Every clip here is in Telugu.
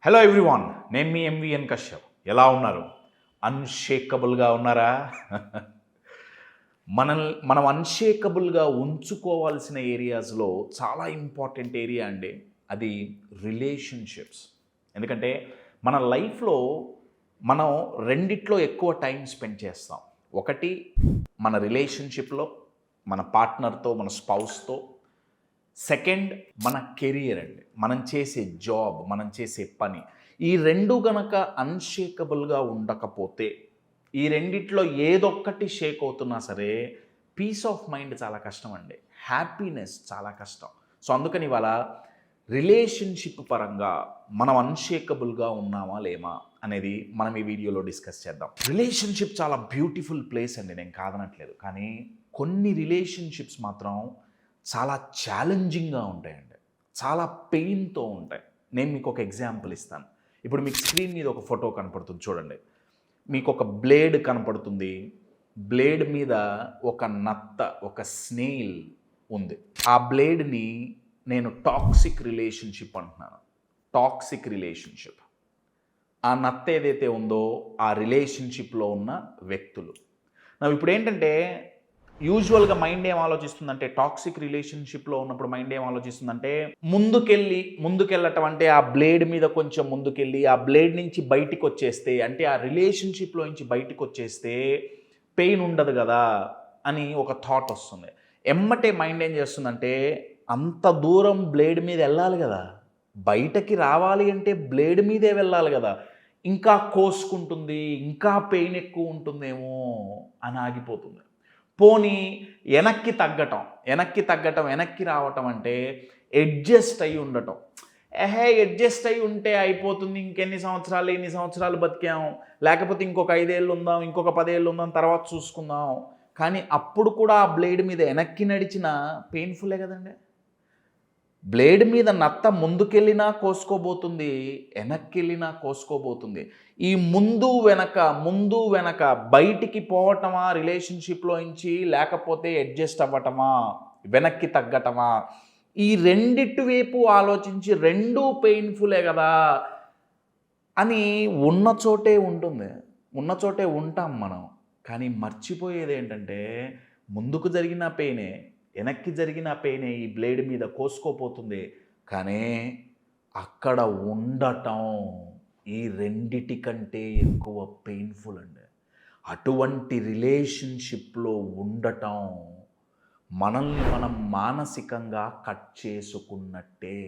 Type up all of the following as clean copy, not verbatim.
హలో ఎవ్రీవాన్, నేను మీ ఎంవిఎన్ కశ్యప్. ఎలా ఉన్నారు? అన్షేకబుల్గా ఉన్నారా? మనం అన్షేకబుల్గా ఉంచుకోవాల్సిన ఏరియాస్లో చాలా ఇంపార్టెంట్ ఏరియా అండి. అది రిలేషన్షిప్స్. ఎందుకంటే మన లైఫ్లో మనం రెండిట్లో ఎక్కువ టైం స్పెండ్ చేస్తాం. ఒకటి మన రిలేషన్షిప్లో, మన పార్ట్నర్తో, మన స్పౌస్తో. సెకండ్ మన కెరియర్ అండి, మనం చేసే జాబ్, మనం చేసే పని. ఈ రెండు గనక అన్షేకబుల్గా ఉండకపోతే, ఈ రెండిట్లో ఏదొక్కటి షేక్ అవుతున్నా సరే పీస్ ఆఫ్ మైండ్ చాలా కష్టం అండి, హ్యాపీనెస్ చాలా కష్టం. సో అందుకని ఇవాళ రిలేషన్షిప్ పరంగా మనం అన్షేకబుల్గా ఉన్నామా లేమా అనేది మనం ఈ వీడియోలో డిస్కస్ చేద్దాం. రిలేషన్షిప్ చాలా బ్యూటిఫుల్ ప్లేస్ అండి, నేను కాదనట్లేదు. కానీ కొన్ని రిలేషన్షిప్స్ మాత్రం చాలా ఛాలెంజింగ్గా ఉంటాయండి, చాలా పెయిన్తో ఉంటాయి. నేను మీకు ఒక ఎగ్జాంపుల్ ఇస్తాను. ఇప్పుడు మీకు స్క్రీన్ మీద ఒక ఫోటో కనపడుతుంది చూడండి. మీకు ఒక బ్లేడ్ కనపడుతుంది. బ్లేడ్ మీద ఒక నత్త, ఒక స్నేల్ ఉంది. ఆ బ్లేడ్ని నేను టాక్సిక్ రిలేషన్షిప్ అంటున్నాను. Toxic relationship. ఆ నత్త ఏదైతే ఉందో ఆ రిలేషన్షిప్లో ఉన్న వ్యక్తులు. ఇప్పుడు ఏంటంటే యూజువల్గా మైండ్ ఏం ఆలోచిస్తుందంటే, టాక్సిక్ రిలేషన్షిప్లో ఉన్నప్పుడు మైండ్ ఏం ఆలోచిస్తుందంటే, ముందుకెళ్ళటం అంటే ఆ బ్లేడ్ మీద కొంచెం ముందుకెళ్ళి ఆ బ్లేడ్ నుంచి బయటికి వచ్చేస్తే, అంటే ఆ రిలేషన్షిప్లో నుంచి బయటికి వచ్చేస్తే పెయిన్ ఉండదు కదా అని ఒక థాట్ వస్తుంది. ఎమ్మటే మైండ్ ఏం చేస్తుందంటే, అంత దూరం బ్లేడ్ మీద వెళ్ళాలి కదా, బయటకి రావాలి అంటే బ్లేడ్ మీదే వెళ్ళాలి కదా, ఇంకా కోసుకుంటుంది, ఇంకా పెయిన్ ఎక్కువ ఉంటుందేమో అని ఆగిపోతుంది. పోనీ వెనక్కి తగ్గటం, వెనక్కి రావటం అంటే అడ్జస్ట్ అయి ఉండటం. అడ్జస్ట్ అయి ఉంటే అయిపోతుంది, ఇన్ని సంవత్సరాలు బతికాం, లేకపోతే ఇంకొక 5 ఏళ్ళు ఉందాం, ఇంకొక 10 ఏళ్ళు ఉందాం, తర్వాత చూసుకుందాం. కానీ అప్పుడు కూడా ఆ బ్లేడ్ మీద వెనక్కి నడిచిన పెయిన్ఫుల్లే కదండి. బ్లేడ్ మీద నత్త ముందుకెళ్ళినా కోసుకోబోతుంది, వెనక్కెళ్ళినా కోసుకోబోతుంది. ఈ ముందు వెనక బయటికి పోవటమా రిలేషన్షిప్లో నుంచి, లేకపోతే అడ్జస్ట్ అవ్వటమా, వెనక్కి తగ్గటమా, ఈ రెండిటి వైపు ఆలోచించి రెండూ పెయిన్ఫుల్లే కదా అని ఉన్న చోటే ఉంటాం మనం. కానీ మర్చిపోయేది ఏంటంటే, ముందుకు జరిగిన పెయినే, వెనక్కి జరిగిన పెయినే ఈ బ్లేడ్ మీద కోసుకోపోతుంది. కానీ అక్కడ ఉండటం ఈ రెండిటి కంటే ఎక్కువ పెయిన్ఫుల్ అండి. అటువంటి రిలేషన్షిప్లో ఉండటం మనల్ని మనం మానసికంగా కట్ చేసుకున్నట్టే.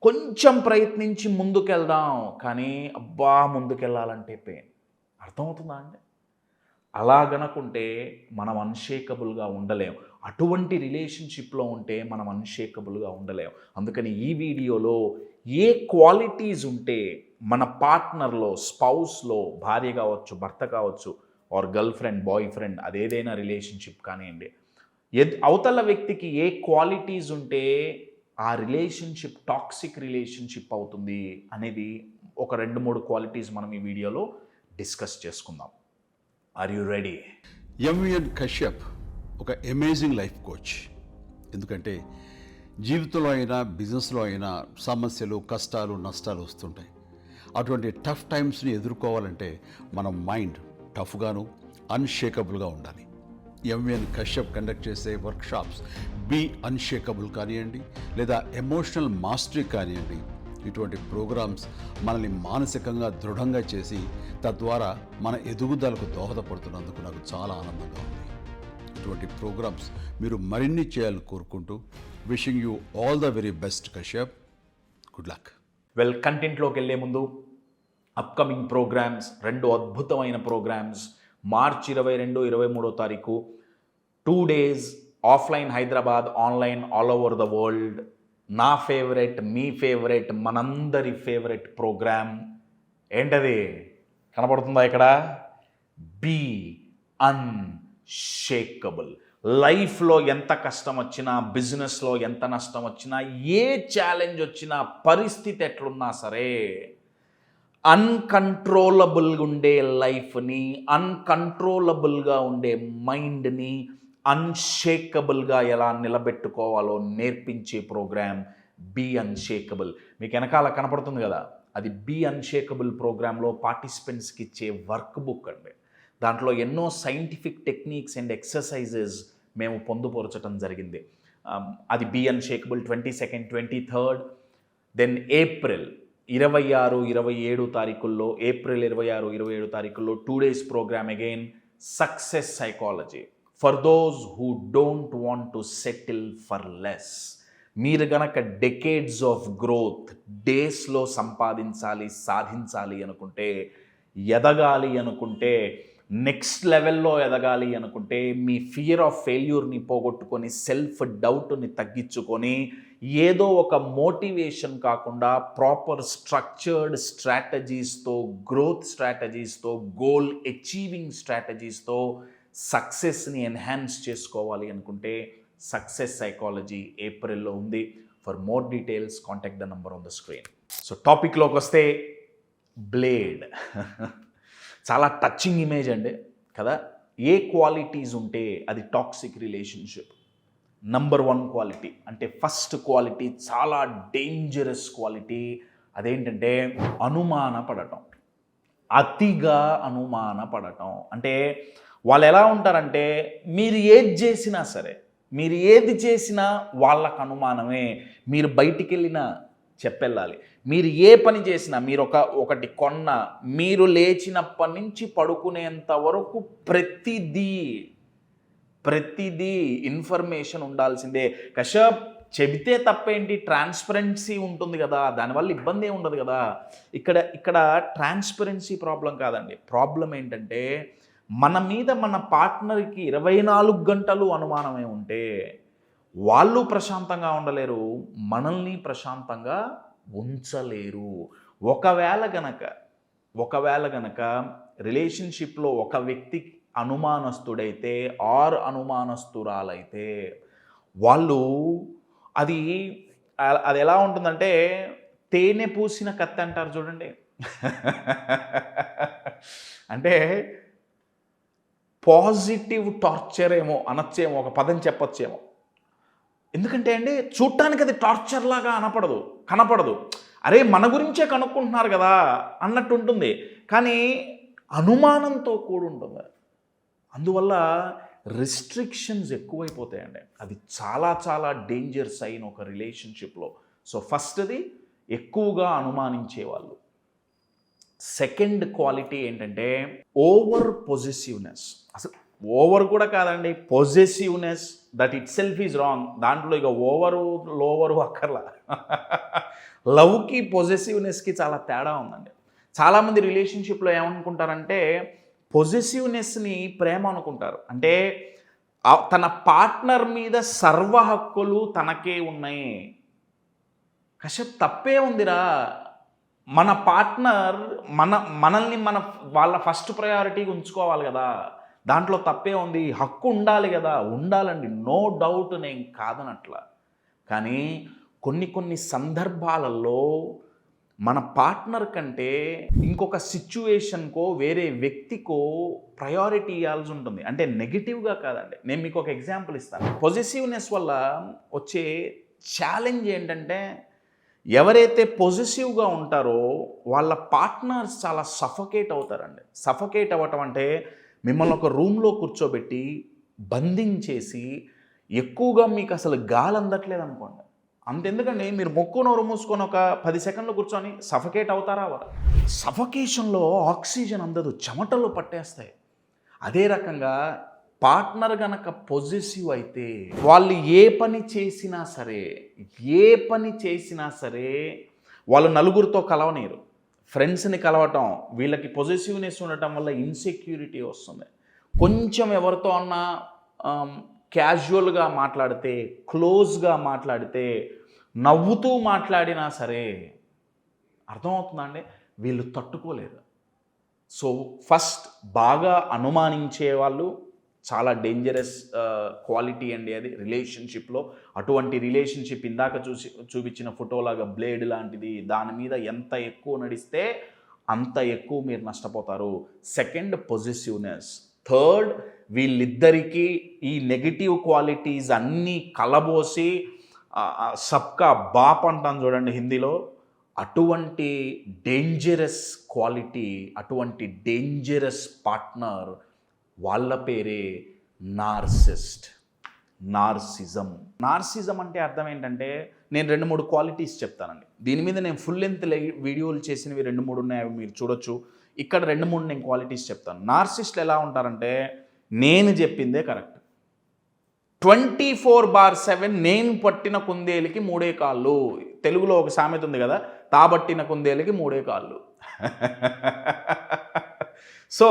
కొంచెం ప్రయత్నించి ముందుకెళ్దాం, కానీ ముందుకెళ్ళాలంటే పెయిన్. అర్థమవుతుందా అండి? అలా గనుకుంటే మనం అన్షేకబుల్గా ఉండలేం. అటువంటి రిలేషన్షిప్లో ఉంటే మనం అన్షేకబుల్గా ఉండలేం. అందుకని ఈ వీడియోలో ఏ క్వాలిటీస్ ఉంటే మన పార్ట్నర్లో, స్పౌస్లో, భార్య కావచ్చు, భర్త కావచ్చు, or girl friend, boy friend, అదేదైనా రిలేషన్షిప్ కానివ్వండి, అవతల వ్యక్తికి ఏ క్వాలిటీస్ ఉంటే ఆ రిలేషన్షిప్ టాక్సిక్ రిలేషన్షిప్ అవుతుంది అనేది ఒక 2-3 క్వాలిటీస్ మనం ఈ వీడియోలో డిస్కస్ చేసుకుందాం. Are you ready? MVN Kashyap ఒక అమేజింగ్ లైఫ్ కోచ్. ఎందుకంటే జీవితంలో అయినా, బిజినెస్లో అయినా సమస్యలు, కష్టాలు, నష్టాలు వస్తుంటాయి. అటువంటి టఫ్ టైమ్స్ని ఎదుర్కోవాలంటే మన మైండ్ టఫ్గాను, అన్షేకబుల్గా ఉండాలి. ఎంవిఎన్ కశ్యప్ కండక్ట్ చేసే వర్క్షాప్స్ బీ అన్షేకబుల్ కానివ్వండి, లేదా ఎమోషనల్ మాస్టరీ కానివ్వండి, ఇటువంటి ప్రోగ్రామ్స్ మనల్ని మానసికంగా దృఢంగా చేసి తద్వారా మన ఎదుగుదలకు దోహదపడుతున్నందుకు నాకు చాలా ఆనందంగా ఉంది. ఇటువంటి ప్రోగ్రామ్స్ మీరు మరిన్ని చేయాలని కోరుకుంటూ wishing you all the very best Kashyap. Good luck. కంటెంట్లోకి వెళ్ళే ముందు అప్కమింగ్ ప్రోగ్రామ్స్, 2 అద్భుతమైన ప్రోగ్రామ్స్. మార్చి 22, 23వ తారీఖు 2 days offline Hyderabad, online all over the world. నా ఫేవరెట్, మీ ఫేవరెట్, మనందరి ఫేవరెట్ ప్రోగ్రామ్ ఏంటది? కనపడుతుందా ఇక్కడ? Be unshakable. లైఫ్లో ఎంత కష్టం వచ్చినా, బిజినెస్లో ఎంత నష్టం వచ్చినా, ఏ ఛాలెంజ్ వచ్చినా, పరిస్థితి ఎట్లున్నా సరే అన్కంట్రోలబుల్గా ఉండే లైఫ్ని, అన్కంట్రోలబుల్గా ఉండే మైండ్ని అన్షేకబుల్గా ఎలా నిలబెట్టుకోవాలో నేర్పించే ప్రోగ్రామ్ బీ అన్షేకబుల్. మీకు వెనకాల కనపడుతుంది కదా, అది బీ అన్షేకబుల్ ప్రోగ్రాంలో పార్టిసిపెంట్స్కి ఇచ్చే వర్క్ బుక్ అండి. దాంట్లో ఎన్నో సైంటిఫిక్ టెక్నిక్స్ అండ్ ఎక్సర్సైజెస్ మేము పొందుపరచడం జరిగింది. అది be unshakable 22nd, 23rd, then April 26, 27 తారీఖుల్లో, ఏప్రిల్ 26, 27 తారీఖుల్లో 2 days program again success psychology for those who don't want to settle for less. మీరు గనక డెకేడ్స్ ఆఫ్ గ్రోత్ డేస్లో సంపాదించాలి, సాధించాలి అనుకుంటే, ఎదగాలి అనుకుంటే, నెక్స్ట్ లెవెల్లో ఎదగాలి అనుకుంటే, మీ ఫియర్ ఆఫ్ ఫెయిల్యూర్ని పోగొట్టుకొని, సెల్ఫ్ డౌట్ని తగ్గించుకొని, ఏదో ఒక మోటివేషన్ కాకుండా ప్రాపర్ స్ట్రక్చర్డ్ స్ట్రాటజీస్తో, గ్రోత్ స్ట్రాటజీస్తో, గోల్ అచీవింగ్ స్ట్రాటజీస్తో సక్సెస్ని ఎన్హాన్స్ చేసుకోవాలి అనుకుంటే సక్సెస్ సైకాలజీ ఏప్రిల్లో ఉంది. For more details contact the number on the screen. So టాపిక్లోకి వస్తే, బ్లేడ్ చాలా టచింగ్ ఇమేజ్ అండి కదా. ఏ క్వాలిటీస్ ఉంటే అది టాక్సిక్ రిలేషన్షిప్? నంబర్ 1 క్వాలిటీ అంటే ఫస్ట్ క్వాలిటీ, చాలా డేంజరస్ క్వాలిటీ, అదేంటంటే అనుమానపడటం. అతిగా అనుమానపడటం. అంటే వాళ్ళు ఎలా ఉంటారంటే, మీరు ఏది చేసినా సరే, మీరు ఏది చేసినా వాళ్ళకు అనుమానమే. మీరు బయటికి వెళ్ళినా చెప్పెళ్ళాలి, మీరు ఏ పని చేసినా, మీరు ఒకటి కొన్న, మీరు లేచినప్పటి నుంచి పడుకునేంత వరకు ప్రతిదీ ఇన్ఫర్మేషన్ ఉండాల్సిందే. కశ్యప్ చెబితే తప్పేంటి, ట్రాన్స్పరెన్సీ ఉంటుంది కదా, దానివల్ల ఇబ్బంది ఏమి ఉండదు కదా. ఇక్కడ ట్రాన్స్పరెన్సీ ప్రాబ్లం కాదండి. ప్రాబ్లం ఏంటంటే, మన మీద మన పార్ట్నర్కి 24 గంటలు అనుమానమే ఉంటే వాళ్ళు ప్రశాంతంగా ఉండలేరు, మనల్ని ప్రశాంతంగా ఉంచలేరు. ఒకవేళ గనక రిలేషన్షిప్లో ఒక వ్యక్తి అనుమానస్తుడైతే ఆర్ అనుమానస్తురాలైతే, వాళ్ళు అది ఎలా ఉంటుందంటే, తేనె పూసిన కత్తి అంటారు చూడండి. అంటే పాజిటివ్ టార్చర్ ఏమో అనొచ్చేమో, ఒక పదం చెప్పొచ్చేమో. ఎందుకంటే అండి, చూడటానికి అది టార్చర్ లాగా కనపడదు. అరే మన గురించే కనుక్కుంటున్నారు కదా అన్నట్టు ఉంటుంది, కానీ అనుమానంతో కూడి ఉంటుంది. అందువల్ల రిస్ట్రిక్షన్స్ ఎక్కువైపోతాయండి. అది చాలా చాలా డేంజర్ సైన్ ఒక రిలేషన్షిప్లో. సో ఫస్ట్ది ఎక్కువగా అనుమానించేవాళ్ళు. సెకండ్ క్వాలిటీ ఏంటంటే ఓవర్ పొజెసివ్నెస్. అసలు ఓవర్ కూడా కాదండి, possessiveness that it self is wrong. దాంట్లో ఇక ఓవరు లోవరు అక్కర్లా. లవ్కి పొజెసివ్నెస్కి చాలా తేడా ఉందండి. చాలామంది రిలేషన్షిప్లో ఏమనుకుంటారంటే, పొజెసివ్నెస్ని ప్రేమ అనుకుంటారు. అంటే తన పార్ట్నర్ మీద సర్వ హక్కులు తనకే ఉన్నాయి. కశ్యప్ తప్పే ఉందిరా, మన పార్ట్నర్ మనల్ని వాళ్ళ ఫస్ట్ ప్రయారిటీగా ఉంచుకోవాలి కదా, దాంట్లో తప్పే ఉంది, హక్కు ఉండాలి కదా. ఉండాలండి, నో డౌట్, నేను కాదనట్లా. కానీ కొన్ని సందర్భాలలో మన పార్ట్నర్ కంటే ఇంకొక సిచ్యువేషన్కో వేరే వ్యక్తికో ప్రయారిటీ ఇవ్వాల్సి ఉంటుంది. అంటే నెగిటివ్గా కాదండి. నేను మీకు ఒక ఎగ్జాంపుల్ ఇస్తాను. పొజెసివ్నెస్ వల్ల వచ్చే ఛాలెంజ్ ఏంటంటే, ఎవరైతే పొజెసివ్గా ఉంటారో వాళ్ళ పార్ట్నర్స్ చాలా సఫకేట్ అవుతారండి. సఫకేట్ అవ్వటం అంటే మిమ్మల్ని ఒక రూమ్లో కూర్చోబెట్టి బంధించేసి, ఎక్కువగా మీకు అసలు గాలి అందట్లేదు అనుకోండి, అంతెందుకండి, మీరు ముక్కు నోరు మూసుకొని ఒక 10 సెకండ్లు కూర్చొని సఫకేట్ అవుతారా? సఫకేషన్లో ఆక్సిజన్ అందదు, చెమటలు పట్టేస్తాయి. అదే రకంగా పార్ట్నర్ గనక పొజెసివ్ అయితే, వాళ్ళు ఏ పని చేసినా సరే వాళ్ళు నలుగురితో కలవనీరు. ఫ్రెండ్స్ని కలవటం, వీళ్ళకి పొజెసివ్నెస్ ఉండటం వల్ల ఇన్సెక్యూరిటీ వస్తుంది. కొంచెం ఎవరితో అన్నా క్యాజువల్గా మాట్లాడితే, క్లోజ్గా మాట్లాడితే, నవ్వుతూ మాట్లాడినా సరే, అర్థమవుతుందా అండి, వీళ్ళు తట్టుకోలేరు. సో ఫస్ట్ బాగా అనుమానించే వాళ్ళు చాలా డేంజరస్ క్వాలిటీ అండి అది రిలేషన్షిప్లో. అటువంటి రిలేషన్షిప్ ఇందాక చూపించిన ఫోటోలాగా బ్లేడ్ లాంటిది, దాని మీద ఎంత ఎక్కువ నడిస్తే అంత ఎక్కువ మీరు నష్టపోతారు. Second, possessiveness. థర్డ్, వీళ్ళిద్దరికీ ఈ నెగిటివ్ క్వాలిటీస్ అన్నీ కలబోసి సబ్కా బాప్ అంటాను చూడండి హిందీలో, అటువంటి డేంజరస్ క్వాలిటీ, అటువంటి డేంజరస్ పార్ట్నర్, వాళ్ళ పేరే నార్సిజం. నార్సిజం అంటే అర్థం ఏంటంటే, నేను 2-3 క్వాలిటీస్ చెప్తానండి. దీని మీద నేను ఫుల్ లెంత్ వీడియోలు చేసినవి 2-3 ఉన్నాయి, అవి మీరు చూడొచ్చు. ఇక్కడ 2-3 నేను క్వాలిటీస్ చెప్తాను. నార్సిస్టులు ఎలా ఉంటారంటే, నేను చెప్పిందే కరెక్ట్, 24/7 నేను పట్టిన కుందేలికి 3 కాళ్ళు. తెలుగులో ఒక సామెత ఉంది కదా, తాబట్టిన కుందేలికి 3 కాళ్ళు. సో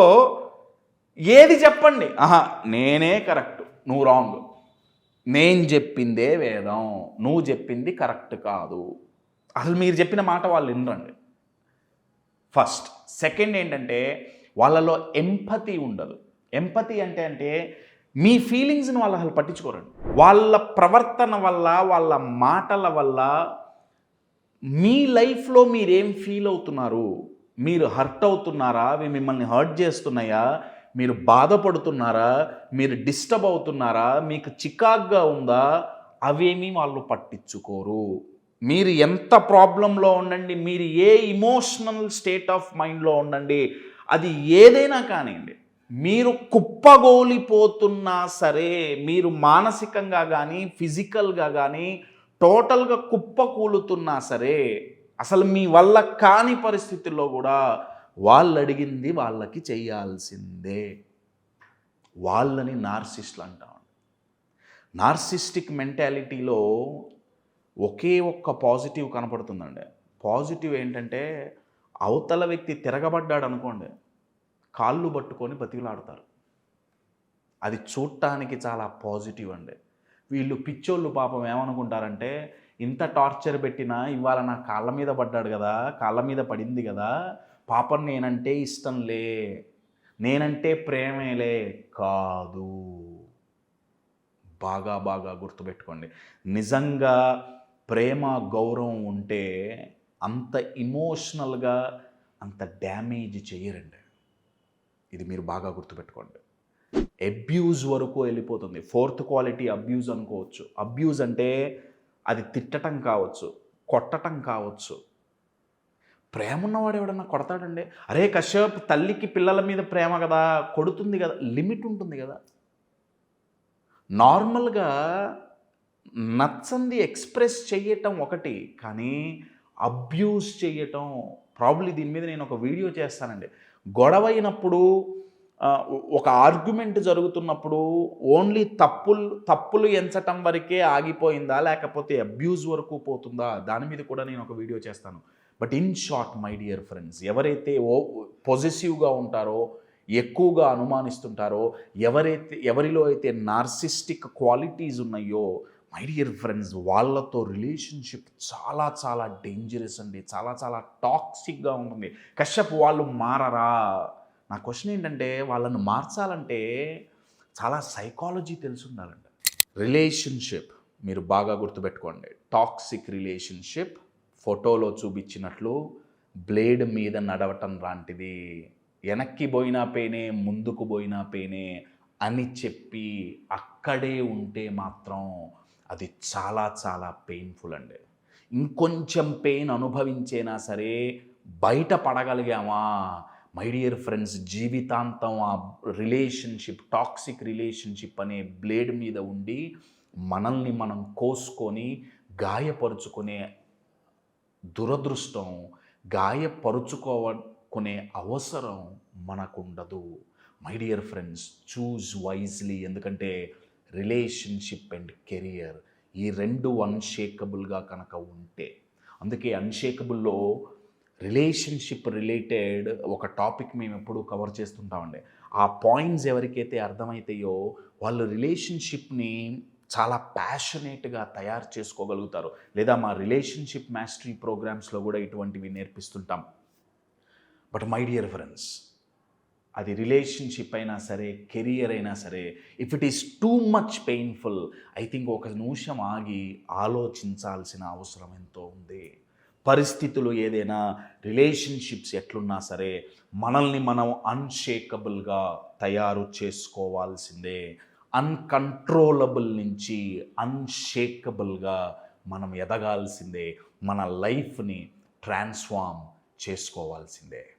ఏది చెప్పండి, నేనే కరెక్ట్, నువ్వు రాంగ్, నేను చెప్పిందే వేదం, నువ్వు చెప్పింది కరెక్ట్ కాదు. అసలు మీరు చెప్పిన మాట వాళ్ళు వినరండి. ఫస్ట్. సెకండ్ ఏంటంటే, వాళ్ళలో ఎంపతి ఉండదు. ఎంపతి అంటే మీ ఫీలింగ్స్ని వాళ్ళు అసలు పట్టించుకోరండి. వాళ్ళ ప్రవర్తన వల్ల, వాళ్ళ మాటల వల్ల మీ లైఫ్లో మీరేం ఫీల్ అవుతున్నారు, మీరు హర్ట్ అవుతున్నారా, అవి మిమ్మల్ని హర్ట్ చేస్తున్నాయా, మీరు బాధపడుతున్నారా, మీరు డిస్టర్బ్ అవుతున్నారా, మీకు చికాగ్గా ఉందా, అవేమీ వాళ్ళు పట్టించుకోరు. మీరు ఎంత ప్రాబ్లంలో ఉండండి, మీరు ఏ ఇమోషనల్ స్టేట్ ఆఫ్ మైండ్లో ఉండండి, అది ఏదైనా కానివ్వండి, మీరు కుప్పగోలిపోతున్నా సరే, మీరు మానసికంగా కానీ ఫిజికల్గా కానీ టోటల్గా కుప్పకూలుతున్నా సరే, అసలు మీ వల్ల కాని పరిస్థితుల్లో కూడా వాళ్ళు అడిగింది వాళ్ళకి చేయాల్సిందే. వాళ్ళని నార్సిస్టులు అంటాం. నార్సిస్టిక్ మెంటాలిటీలో ఒకే ఒక్క పాజిటివ్ కనపడుతుందండి. పాజిటివ్ ఏంటంటే, అవతల వ్యక్తి తిరగబడ్డాడు అనుకోండి, కాళ్ళు పట్టుకొని బతికిలాడతారు. అది చూడటానికి చాలా పాజిటివ్ అండి. వీళ్ళు పిచ్చోళ్ళు పాపం ఏమనుకుంటారంటే, ఇంత టార్చర్ పెట్టినా ఇవాళ నా కాళ్ళ మీద పడ్డాడు కదా, కాళ్ళ మీద పడింది కదా, పాపం నేనంటే ఇష్టంలే, నేనంటే ప్రేమేలే. కాదు, బాగా గుర్తుపెట్టుకోండి. నిజంగా ప్రేమ గౌరవం ఉంటే అంత ఇమోషనల్గా అంత డ్యామేజ్ చేయరండి. ఇది మీరు బాగా గుర్తుపెట్టుకోండి. అబ్యూజ్ వరకు వెళ్ళిపోతుంది. ఫోర్త్ క్వాలిటీ అబ్యూజ్ అనుకోవచ్చు. అబ్యూజ్ అంటే అది తిట్టడం కావచ్చు, కొట్టడం కావచ్చు. ప్రేమ ఉన్నవాడు ఎవడన్నా కొడతాడండి? అరే కశ్యప్, తల్లికి పిల్లల మీద ప్రేమ కదా, కొడుతుంది కదా, లిమిట్ ఉంటుంది కదా. నార్మల్గా నచ్చంది ఎక్స్ప్రెస్ చేయటం ఒకటి, కానీ అబ్యూస్ చేయటం ప్రాబ్లీ, దీని మీద నేను ఒక వీడియో చేస్తానండి. గొడవైనప్పుడు, ఒక ఆర్గ్యుమెంట్ జరుగుతున్నప్పుడు ఓన్లీ తప్పులు ఎంచటం వరకే ఆగిపోయిందా, లేకపోతే అబ్యూజ్ వరకు పోతుందా, దాని మీద కూడా నేను ఒక వీడియో చేస్తాను. But in short my dear friends, ఎవరైతే పొజెసివ్గా ఉంటారో, ఎక్కువగా అనుమానిస్తుంటారో, ఎవరిలో అయితే నార్సిస్టిక్ క్వాలిటీస్ ఉన్నాయో, మై డియర్ ఫ్రెండ్స్, వాళ్ళతో రిలేషన్షిప్ చాలా డేంజరస్ అండి, చాలా టాక్సిక్గా ఉంటుంది. కశ్యప్, వాళ్ళు మారరా? నా క్వశ్చన్ ఏంటంటే, వాళ్ళను మార్చాలంటే చాలా సైకాలజీ తెలిసి ఉండాలండి. రిలేషన్షిప్ మీరు బాగా గుర్తుపెట్టుకోండి. టాక్సిక్ రిలేషన్షిప్ ఫోటోలో చూపించినట్లు బ్లేడ్ మీద నడవటం లాంటిది. వెనక్కి పోయినా పేనే, ముందుకు పోయినా పేనే అని చెప్పి అక్కడే ఉంటే మాత్రం అది చాలా పెయిన్ఫుల్ అండి. ఇంకొంచెం పెయిన్ అనుభవించేనా సరే బయట పడగలిగామా, మై డియర్ ఫ్రెండ్స్, జీవితాంతం ఆ రిలేషన్షిప్, టాక్సిక్ రిలేషన్షిప్ అనే బ్లేడ్ మీద ఉండి మనల్ని మనం కోసుకొని గాయపరుచుకునే దురదృష్టం, గాయపరుచుకోకునే అవసరం మనకుండదు. My dear friends, choose wisely. ఎందుకంటే రిలేషన్షిప్ అండ్ కెరియర్, ఈ రెండు అన్షేకబుల్గా కనుక ఉంటే, అందుకే అన్షేకబుల్లో రిలేషన్షిప్ రిలేటెడ్ ఒక టాపిక్ మేము ఎప్పుడూ కవర్ చేస్తుంటామండి. ఆ పాయింట్స్ ఎవరికైతే అర్థమవుతాయో వాళ్ళు రిలేషన్షిప్ని చాలా ప్యాషనేట్గా తయారు చేసుకోగలుగుతారు. లేదా మా రిలేషన్షిప్ మాస్టరీ ప్రోగ్రామ్స్లో కూడా ఇటువంటివి నేర్పిస్తుంటాం. బట్ మై డియర్ ఫ్రెండ్స్, అది రిలేషన్షిప్ అయినా సరే, కెరియర్ అయినా సరే, if it is too much painful, I think ఒక నిమిషం ఆగి ఆలోచించాల్సిన అవసరం ఎంతో ఉంది. పరిస్థితులు ఏదైనా, రిలేషన్షిప్స్ ఎట్లున్నా సరే, మనల్ని మనం అన్షేకబుల్గా తయారు చేసుకోవాల్సిందే. అన్కంట్రోలబుల్ నుంచి అన్షేకబుల్గా మనం ఎదగాల్సిందే, మన లైఫ్ని ట్రాన్స్ఫార్మ్ చేసుకోవాల్సిందే.